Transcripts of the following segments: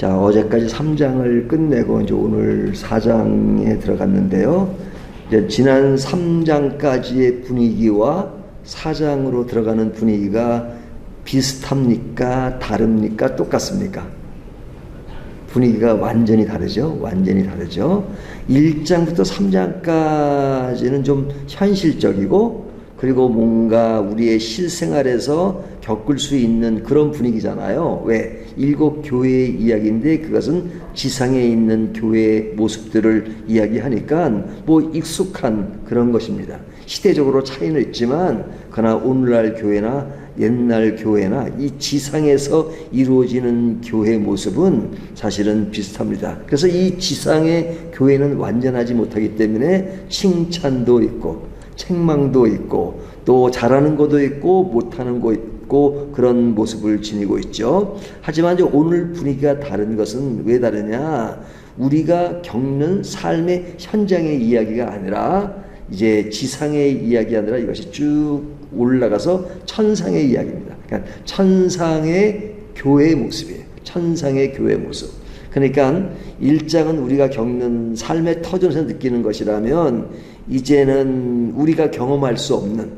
자, 어제까지 3장을 끝내고 이제 오늘 4장에 들어갔는데요. 이제 지난 3장까지의 분위기와 4장으로 들어가는 분위기가 비슷합니까? 다릅니까? 똑같습니까? 분위기가 완전히 다르죠? 완전히 다르죠? 1장부터 3장까지는 좀 현실적이고, 그리고 뭔가 우리의 실생활에서 겪을 수 있는 그런 분위기잖아요. 왜? 7교회의 이야기인데 그것은 지상에 있는 교회의 모습들을 이야기하니까 뭐 익숙한 그런 것입니다. 시대적으로 차이는 있지만 그러나 오늘날 교회나 옛날 교회나 이 지상에서 이루어지는 교회의 모습은 사실은 비슷합니다. 그래서 이 지상의 교회는 완전하지 못하기 때문에 칭찬도 있고 책망도 있고 또 잘하는 것도 있고 못하는 거 있고 그런 모습을 지니고 있죠. 하지만 이제 오늘 분위기가 다른 것은 왜 다르냐? 우리가 겪는 삶의 현장의 이야기가 아니라 이제 지상의 이야기 아니라 이것이 쭉 올라가서 천상의 이야기입니다. 그러니까 천상의 교회의 모습이에요. 천상의 교회의 모습. 그러니까 1장은 우리가 겪는 삶의 터전에서 느끼는 것이라면 이제는 우리가 경험할 수 없는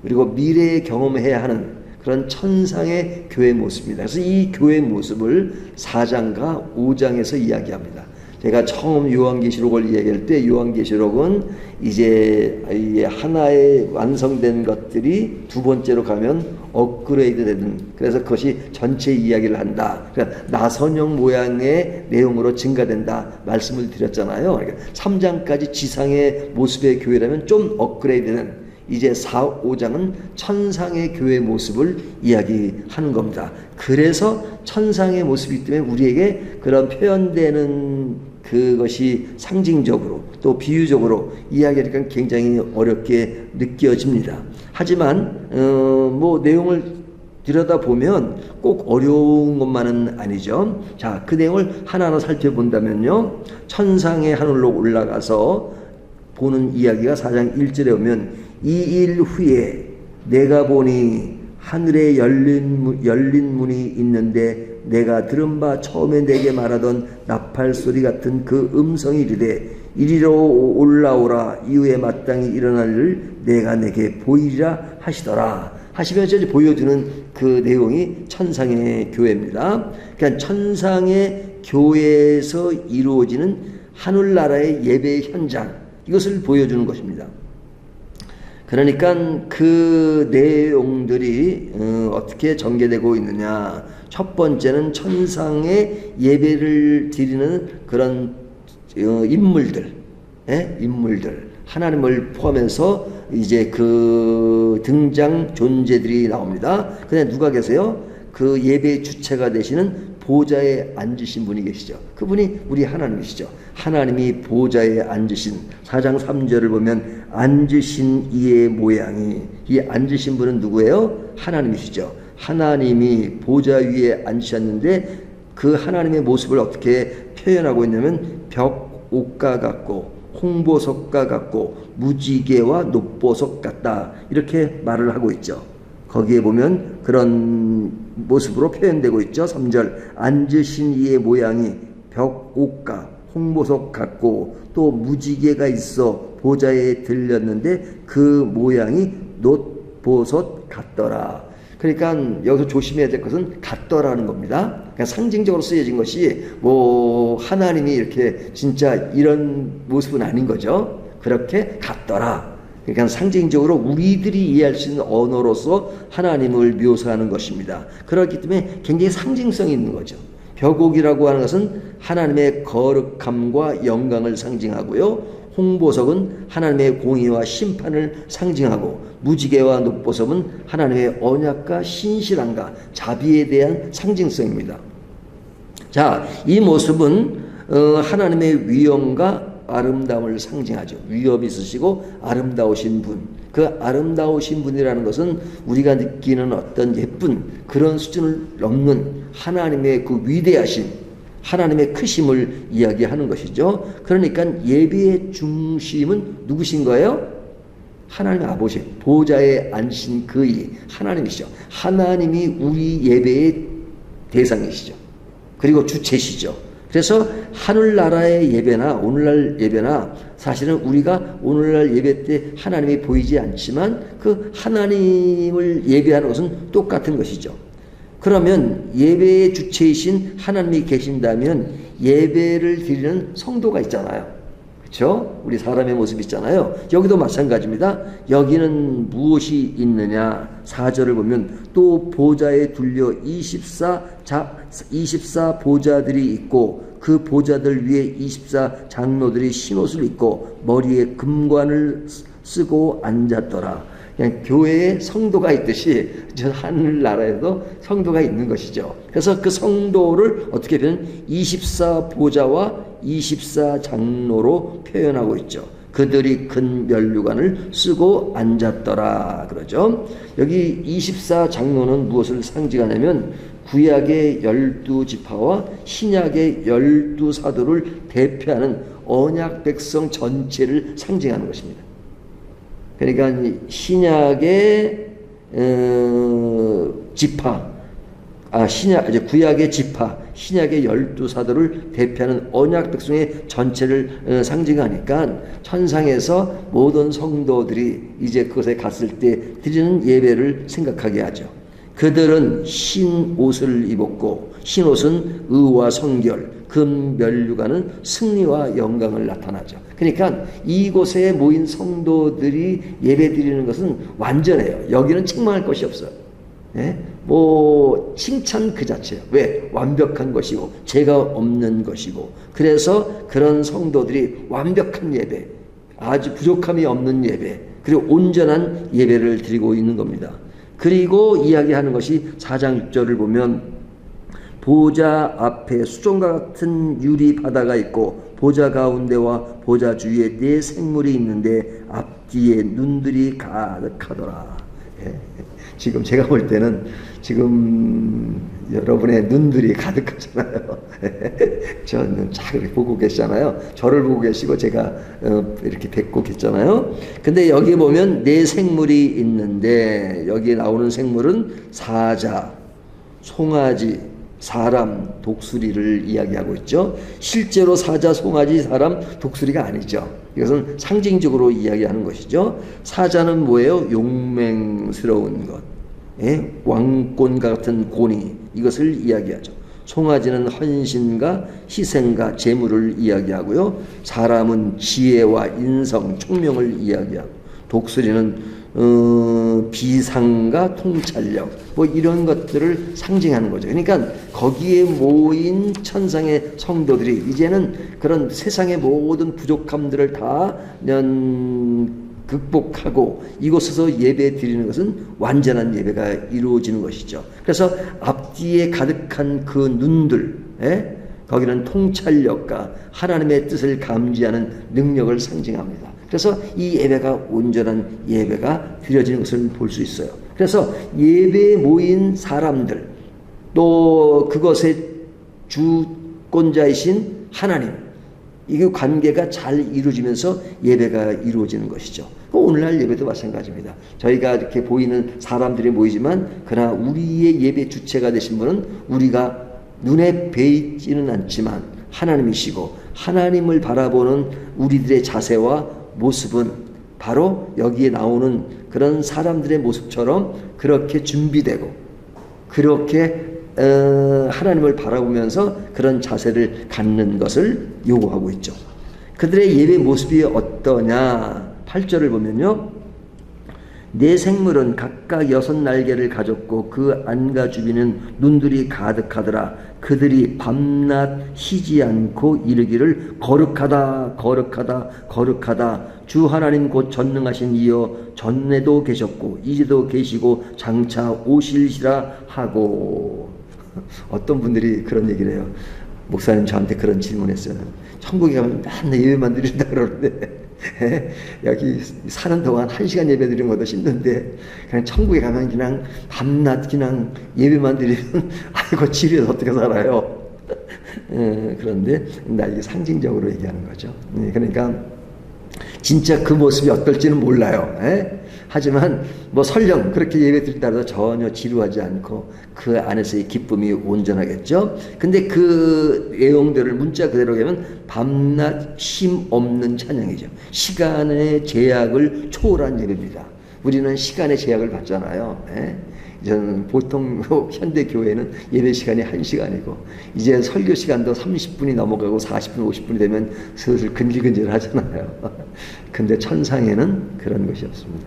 그리고 미래에 경험해야 하는 그런 천상의 교회의 모습입니다. 그래서 이 교회의 모습을 4장과 5장에서 이야기합니다. 제가 처음 요한계시록을 이야기할 때 요한계시록은 이제 하나의 완성된 것들이 두 번째로 가면 업그레이드 되는, 그래서 그것이 전체 이야기를 한다. 그러니까 나선형 모양의 내용으로 증가된다 말씀을 드렸잖아요. 그러니까 3장까지 지상의 모습의 교회라면 좀 업그레이드는 이제 4, 5장은 천상의 교회의 모습을 이야기하는 겁니다. 그래서 천상의 모습이기 때문에 우리에게 그런 표현되는 그것이 상징적으로 또 비유적으로 이야기하니까 굉장히 어렵게 느껴집니다. 하지만 뭐 내용을 들여다보면 꼭 어려운 것만은 아니죠. 자, 그 내용을 하나하나 살펴본다면요, 천상의 하늘로 올라가서 보는 이야기가 4장 1절에 오면 이 일 후에 내가 보니 하늘에 열린 문이 있는데 내가 들은 바 처음에 내게 말하던 나팔 소리 같은 그 음성이 이르되 이리로 올라오라, 이후에 마땅히 일어날 일을 내가 내게 보이리라 하시더라. 하시면서 보여주는 그 내용이 천상의 교회입니다. 그러니까 천상의 교회에서 이루어지는 하늘나라의 예배의 현장, 이것을 보여주는 것입니다. 그러니까 그 내용들이 어떻게 전개되고 있느냐. 첫 번째는 천상의 예배를 드리는 그런 인물들, 인물들, 하나님을 포함해서 이제 그 등장 존재들이 나옵니다. 근데 누가 계세요? 그 예배의 주체가 되시는 보좌에 앉으신 분이 계시죠. 그분이 우리 하나님이시죠. 하나님이 보좌에 앉으신, 4장 3절을 보면 앉으신 이의 모양이, 이 앉으신 분은 누구예요? 하나님이시죠. 하나님이 보좌 위에 앉으셨는데 그 하나님의 모습을 어떻게 표현하고 있냐면 벽옥과 같고 홍보석과 같고 무지개와 녹보석 같다, 이렇게 말을 하고 있죠. 거기에 보면 그런 모습으로 표현되고 있죠. 3절 앉으신 이의 모양이 벽옥과 홍보석 같고 또 무지개가 있어 보좌에 들렸는데 그 모양이 놋보석 같더라. 그러니까 여기서 조심해야 될 것은 같더라는 겁니다. 그러니까 상징적으로 쓰여진 것이 뭐 하나님이 이렇게 진짜 이런 모습은 아닌 거죠. 그렇게 같더라. 그러니까 상징적으로 우리들이 이해할 수 있는 언어로서 하나님을 묘사하는 것입니다. 그렇기 때문에 굉장히 상징성이 있는 거죠. 벽옥이라고 하는 것은 하나님의 거룩함과 영광을 상징하고요, 홍보석은 하나님의 공의와 심판을 상징하고, 무지개와 녹보석은 하나님의 언약과 신실함과 자비에 대한 상징성입니다. 자, 이 모습은 하나님의 위엄과 아름다움을 상징하죠. 위엄이 있으시고 아름다우신 분, 그 아름다우신 분이라는 것은 우리가 느끼는 어떤 예쁜 그런 수준을 넘는 하나님의 그 위대하신 하나님의 크심을 이야기하는 것이죠. 그러니까 예배의 중심은 누구신 거예요? 하나님 아버지, 보좌에 앉으신 그이 하나님이시죠. 하나님이 우리 예배의 대상이시죠. 그리고 주체시죠. 그래서 하늘나라의 예배나 오늘날 예배나 사실은 우리가 오늘날 예배 때 하나님이 보이지 않지만 그 하나님을 예배하는 것은 똑같은 것이죠. 그러면 예배의 주체이신 하나님이 계신다면 예배를 드리는 성도가 있잖아요. 그렇죠? 우리 사람의 모습이 있잖아요. 여기도 마찬가지입니다. 여기는 무엇이 있느냐? 4절을 보면 또 보좌에 둘려 24 보좌들이 있고 그 보좌들 위에 24 장로들이 흰옷을 입고 머리에 금관을 쓰고 앉았더라. 그냥 교회에 성도가 있듯이 저 하늘나라에도 성도가 있는 것이죠. 그래서 그 성도를 어떻게 보면 24 보좌와 24 장로로 표현하고 있죠. 그들이 큰 면류관을 쓰고 앉았더라 그러죠. 여기 24 장로는 무엇을 상징하냐면 구약의 12지파와 신약의 12사도를 대표하는 언약 백성 전체를 상징하는 것입니다. 그러니까 신약의 구약의 지파, 신약의 12사도를 대표하는 언약 백성의 전체를 상징하니까 천상에서 모든 성도들이 이제 그것에 갔을 때 드리는 예배를 생각하게 하죠. 그들은 흰 옷을 입었고 흰 옷은 의와 성결, 금 면류관은 승리와 영광을 나타나죠. 그러니까 이곳에 모인 성도들이 예배드리는 것은 완전해요. 여기는 책망할 것이 없어요. 예? 뭐 칭찬 그 자체예요. 왜? 완벽한 것이고 죄가 없는 것이고 그래서 그런 성도들이 완벽한 예배, 아주 부족함이 없는 예배, 그리고 온전한 예배를 드리고 있는 겁니다. 그리고 이야기하는 것이 4장 6절을 보면 보좌 앞에 수종과 같은 유리 바다가 있고 보좌 가운데와 보좌 주위에 4 생물이 있는데 앞뒤에 눈들이 가득하더라. 예. 지금 제가 볼 때는 지금 여러분의 눈들이 가득하잖아요. 저는 잘 보고 계시잖아요. 저를 보고 계시고 제가 이렇게 뵙고 계시잖아요. 근데 여기 보면 4 생물이 있는데 여기 나오는 생물은 사자, 송아지, 사람, 독수리를 이야기하고 있죠. 실제로 사자, 송아지, 사람, 독수리가 아니죠. 이것은 상징적으로 이야기하는 것이죠. 사자는 뭐예요? 용맹스러운 것, 예? 왕권과 같은 권위, 이것을 이야기하죠. 송아지는 헌신과 희생과 재물을 이야기하고요. 사람은 지혜와 인성, 총명을 이야기하고 독수리는 비상과 통찰력 뭐 이런 것들을 상징하는 거죠. 그러니까 거기에 모인 천상의 성도들이 이제는 그런 세상의 모든 부족함들을 다 극복하고 이곳에서 예배 드리는 것은 완전한 예배가 이루어지는 것이죠. 그래서 앞뒤에 가득한 그 눈들, 거기는 통찰력과 하나님의 뜻을 감지하는 능력을 상징합니다. 그래서 이 예배가 온전한 예배가 드려지는 것을 볼 수 있어요. 그래서 예배에 모인 사람들, 또 그것의 주권자이신 하나님, 이 관계가 잘 이루어지면서 예배가 이루어지는 것이죠. 오늘날 예배도 마찬가지입니다. 저희가 이렇게 보이는 사람들이 모이지만 그러나 우리의 예배 주체가 되신 분은 우리가 눈에 뵈지는 않지만 하나님이시고 하나님을 바라보는 우리들의 자세와 모습은 바로 여기에 나오는 그런 사람들의 모습처럼 그렇게 준비되고 그렇게 하나님을 바라보면서 그런 자세를 갖는 것을 요구하고 있죠. 그들의 예배 모습이 어떠냐? 8절을 보면요. 4 생물은 각각 6 날개를 가졌고 그 안과 주변은 눈들이 가득하더라. 그들이 밤낮 쉬지 않고 이르기를 거룩하다 거룩하다 거룩하다 주 하나님 곧 전능하신 이여 전에도 계셨고 이제도 계시고 장차 오실시라 하고. 어떤 분들이 그런 얘기를 해요. 목사님 저한테 그런 질문했어요. 천국에 가면 맨날 예배만 드린다 그러는데 여기 사는 동안 1시간 예배 드리는 것도 힘든데 그냥 천국에 가면 그냥 밤낮 그냥 예배만 드리면 아이고 집에서 어떻게 살아요. 그런데 나 이게 상징적으로 얘기하는 거죠. 그러니까 진짜 그 모습이 어떨지는 몰라요. 하지만 뭐 설령 그렇게 예배 드린다 해도 전혀 지루하지 않고 그 안에서의 기쁨이 온전하겠죠. 근데 그 내용들을 문자 그대로 하면 밤낮 쉼 없는 찬양이죠. 시간의 제약을 초월한 예배입니다. 우리는 시간의 제약을 받잖아요. 예? 저는 보통 현대 교회는 예배 시간이 1시간이고 이제 설교 시간도 30분이 넘어가고 40분, 50분이 되면 슬슬 근질근질 하잖아요. 근데 천상에는 그런 것이 없습니다.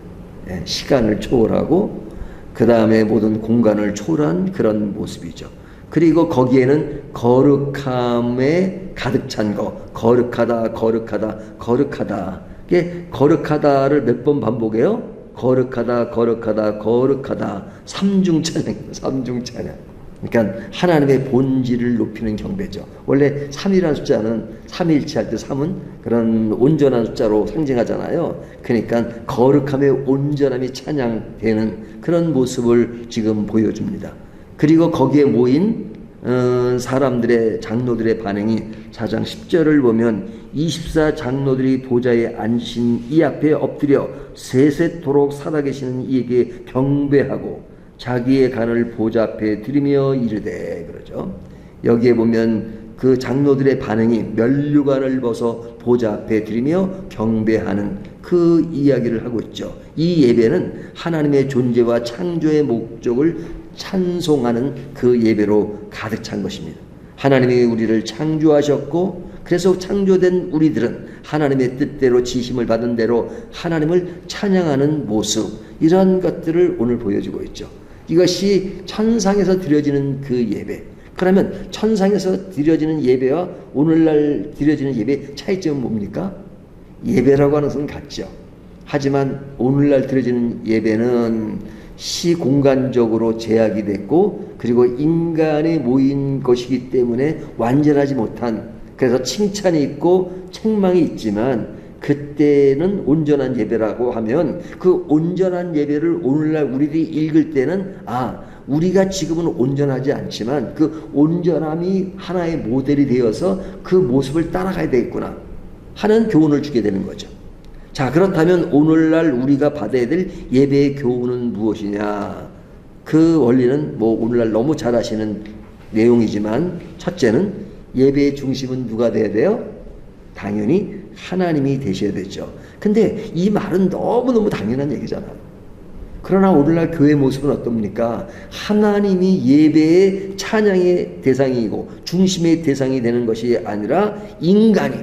예, 시간을 초월하고 그 다음에 모든 공간을 초월한 그런 모습이죠. 그리고 거기에는 거룩함에 가득 찬 거, 거룩하다, 거룩하다, 거룩하다. 이게 거룩하다를 몇 번 반복해요? 거룩하다, 거룩하다, 거룩하다. 삼중 찬양입니다. 삼중 찬양. 그러니까 하나님의 본질을 높이는 경배죠. 원래 3이라는 숫자는 삼일치 할 때 3은 그런 온전한 숫자로 상징하잖아요. 그러니까 거룩함의 온전함이 찬양되는 그런 모습을 지금 보여줍니다. 그리고 거기에 모인 사람들의 장로들의 반응이 4장 10절을 보면 24 장로들이 보좌에 앉으신 이 앞에 엎드려 세세토록 살아계시는 이에게 경배하고 자기의 간을 보좌 앞에 드리며 이르되 그러죠. 여기에 보면 그 장로들의 반응이 면류관을 벗어 보좌 앞에 드리며 경배하는 그 이야기를 하고 있죠. 이 예배는 하나님의 존재와 창조의 목적을 찬송하는 그 예배로 가득 찬 것입니다. 하나님이 우리를 창조하셨고 그래서 창조된 우리들은 하나님의 뜻대로 지심을 받은 대로 하나님을 찬양하는 모습, 이런 것들을 오늘 보여주고 있죠. 이것이 천상에서 드려지는 그 예배. 그러면 천상에서 드려지는 예배와 오늘날 드려지는 예배의 차이점은 뭡니까? 예배라고 하는 것은 같죠. 하지만 오늘날 드려지는 예배는 시공간적으로 제약이 됐고 그리고 인간이 모인 것이기 때문에 완전하지 못한, 그래서 칭찬이 있고 책망이 있지만 그때는 온전한 예배라고 하면 그 온전한 예배를 오늘날 우리들이 읽을 때는 우리가 지금은 온전하지 않지만 그 온전함이 하나의 모델이 되어서 그 모습을 따라가야 되겠구나 하는 교훈을 주게 되는 거죠. 자, 그렇다면 오늘날 우리가 받아야 될 예배의 교훈은 무엇이냐? 그 원리는 뭐 오늘날 너무 잘 아시는 내용이지만 첫째는 예배의 중심은 누가 돼야 돼요? 당연히 하나님이 되셔야 되죠. 근데 이 말은 너무너무 당연한 얘기잖아요. 그러나 오늘날 교회 모습은 어떻습니까? 하나님이 예배의 찬양의 대상이고 중심의 대상이 되는 것이 아니라 인간이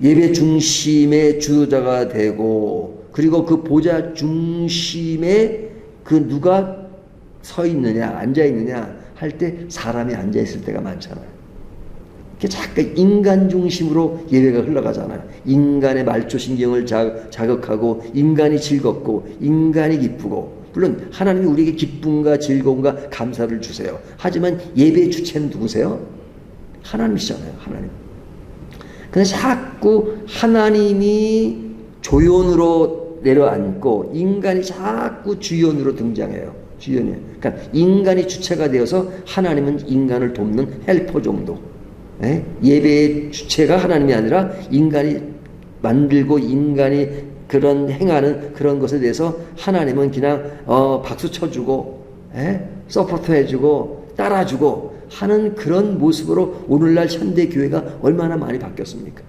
예배 중심의 주도자가 되고 그리고 그 보좌 중심에 그 누가 서 있느냐 앉아 있느냐 할 때 사람이 앉아 있을 때가 많잖아요. 자꾸 인간 중심으로 예배가 흘러가잖아요. 인간의 말초신경을 자극하고 인간이 즐겁고 인간이 기쁘고, 물론 하나님이 우리에게 기쁨과 즐거움과 감사를 주세요. 하지만 예배의 주체는 누구세요? 하나님이시잖아요. 하나님. 근데 자꾸 하나님이 조연으로 내려앉고 인간이 자꾸 주연으로 등장해요. 주연이에요. 그러니까 인간이 주체가 되어서 하나님은 인간을 돕는 헬퍼 정도. 예배의 주체가 하나님이 아니라 인간이 만들고 인간이 그런 행하는 그런 것에 대해서 하나님은 그냥 박수 쳐주고 서포트 해주고 따라주고 하는 그런 모습으로 오늘날 현대교회가 얼마나 많이 바뀌었습니까?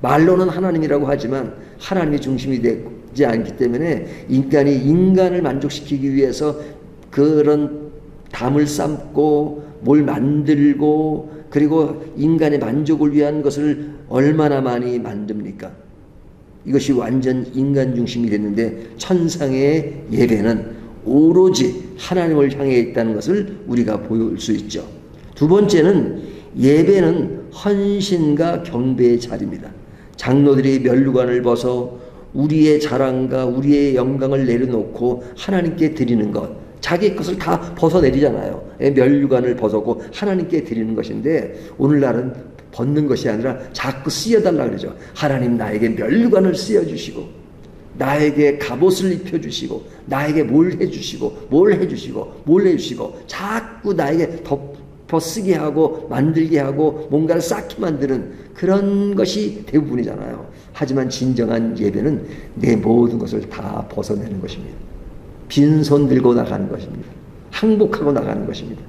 말로는 하나님이라고 하지만 하나님이 중심이 되지 않기 때문에 인간이 인간을 만족시키기 위해서 그런 담을 쌓고 뭘 만들고 그리고 인간의 만족을 위한 것을 얼마나 많이 만듭니까? 이것이 완전 인간 중심이 됐는데 천상의 예배는 오로지 하나님을 향해 있다는 것을 우리가 볼 수 있죠. 두 번째는 예배는 헌신과 경배의 자리입니다. 장로들이 면류관을 벗어 우리의 자랑과 우리의 영광을 내려놓고 하나님께 드리는 것, 자기 것을 다 벗어내리잖아요. 면류관을 벗었고 하나님께 드리는 것인데 오늘날은 벗는 것이 아니라 자꾸 쓰여달라 그러죠. 하나님 나에게 면류관을 쓰여주시고 나에게 갑옷을 입혀주시고 나에게 뭘 해주시고 뭘 해주시고 뭘 해주시고 자꾸 나에게 덮어 쓰게 하고 만들게 하고 뭔가를 쌓게 만드는 그런 것이 대부분이잖아요. 하지만 진정한 예배는 내 모든 것을 다 벗어내는 것입니다. 빈손 들고 나가는 것입니다. 항복하고 나가는 것입니다.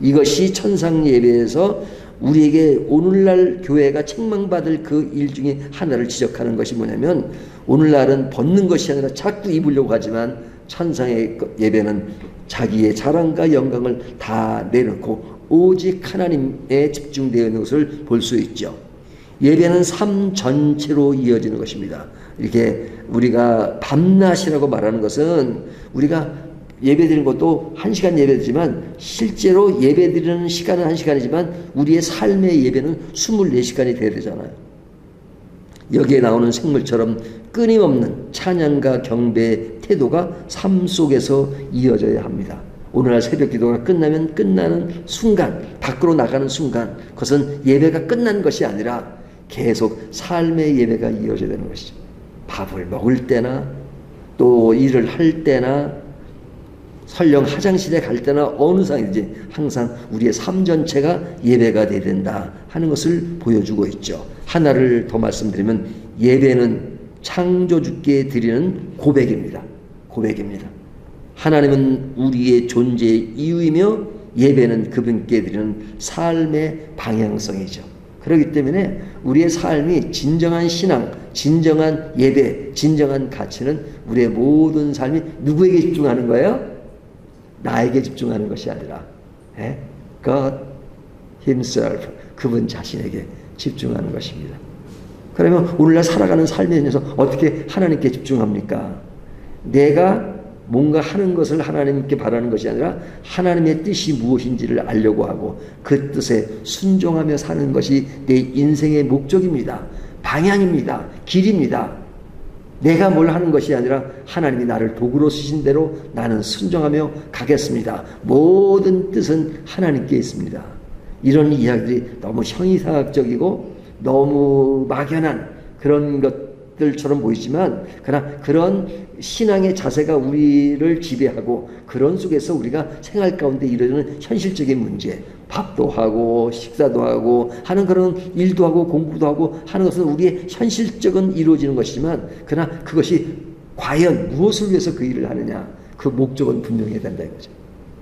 이것이 천상 예배에서 우리에게 오늘날 교회가 책망받을 그 일 중에 하나를 지적하는 것이 뭐냐면, 오늘날은 벗는 것이 아니라 자꾸 입으려고 하지만 천상의 예배는 자기의 자랑과 영광을 다 내놓고 오직 하나님에 집중되어 있는 것을 볼 수 있죠. 예배는 삶 전체로 이어지는 것입니다. 이렇게 우리가 밤낮이라고 말하는 것은, 우리가 예배드리는 것도 1시간 예배드리지만 실제로 예배드리는 시간은 1시간이지만 우리의 삶의 예배는 24시간이 되어야 되잖아요. 여기에 나오는 생물처럼 끊임없는 찬양과 경배의 태도가 삶 속에서 이어져야 합니다. 오늘날 새벽 기도가 끝나면 끝나는 순간, 밖으로 나가는 순간, 그것은 예배가 끝난 것이 아니라 계속 삶의 예배가 이어져야 되는 것이죠. 밥을 먹을 때나 또 일을 할 때나 설령 화장실에 갈 때나 어느 상황인지 항상 우리의 삶 전체가 예배가 되어야 된다 하는 것을 보여주고 있죠. 하나를 더 말씀드리면, 예배는 창조주께 드리는 고백입니다. 고백입니다. 하나님은 우리의 존재의 이유이며 예배는 그분께 드리는 삶의 방향성이죠. 그렇기 때문에 우리의 삶이 진정한 신앙, 진정한 예배, 진정한 가치는 우리의 모든 삶이 누구에게 집중하는 거예요? 나에게 집중하는 것이 아니라 God Himself, 그분 자신에게 집중하는 것입니다. 그러면 오늘날 살아가는 삶에 대해서 어떻게 하나님께 집중합니까? 내가 뭔가 하는 것을 하나님께 바라는 것이 아니라 하나님의 뜻이 무엇인지를 알려고 하고 그 뜻에 순종하며 사는 것이 내 인생의 목적입니다. 방향입니다. 길입니다. 내가 뭘 하는 것이 아니라 하나님이 나를 도구로 쓰신 대로 나는 순종하며 가겠습니다. 모든 뜻은 하나님께 있습니다. 이런 이야기들이 너무 형이상학적이고 너무 막연한 그런 것들처럼 보이지만, 그러나 그런 신앙의 자세가 우리를 지배하고 그런 속에서 우리가 생활 가운데 이루어지는 현실적인 문제, 밥도 하고 식사도 하고 하는 그런 일도 하고 공부도 하고 하는 것은 우리의 현실적인 이루어지는 것이지만, 그러나 그것이 과연 무엇을 위해서 그 일을 하느냐, 그 목적은 분명해야 된다 이거죠.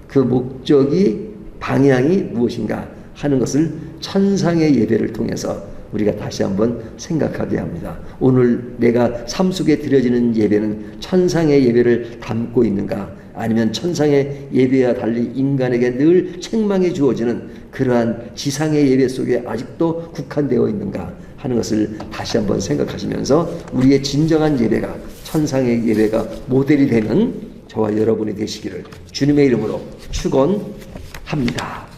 그 목적이, 방향이 무엇인가 하는 것을 천상의 예배를 통해서 우리가 다시 한번 생각하게 합니다. 오늘 내가 삶 속에 드려지는 예배는 천상의 예배를 담고 있는가, 아니면 천상의 예배와 달리 인간에게 늘 책망이 주어지는 그러한 지상의 예배 속에 아직도 국한되어 있는가 하는 것을 다시 한번 생각하시면서 우리의 진정한 예배가, 천상의 예배가 모델이 되는 저와 여러분이 되시기를 주님의 이름으로 축원합니다.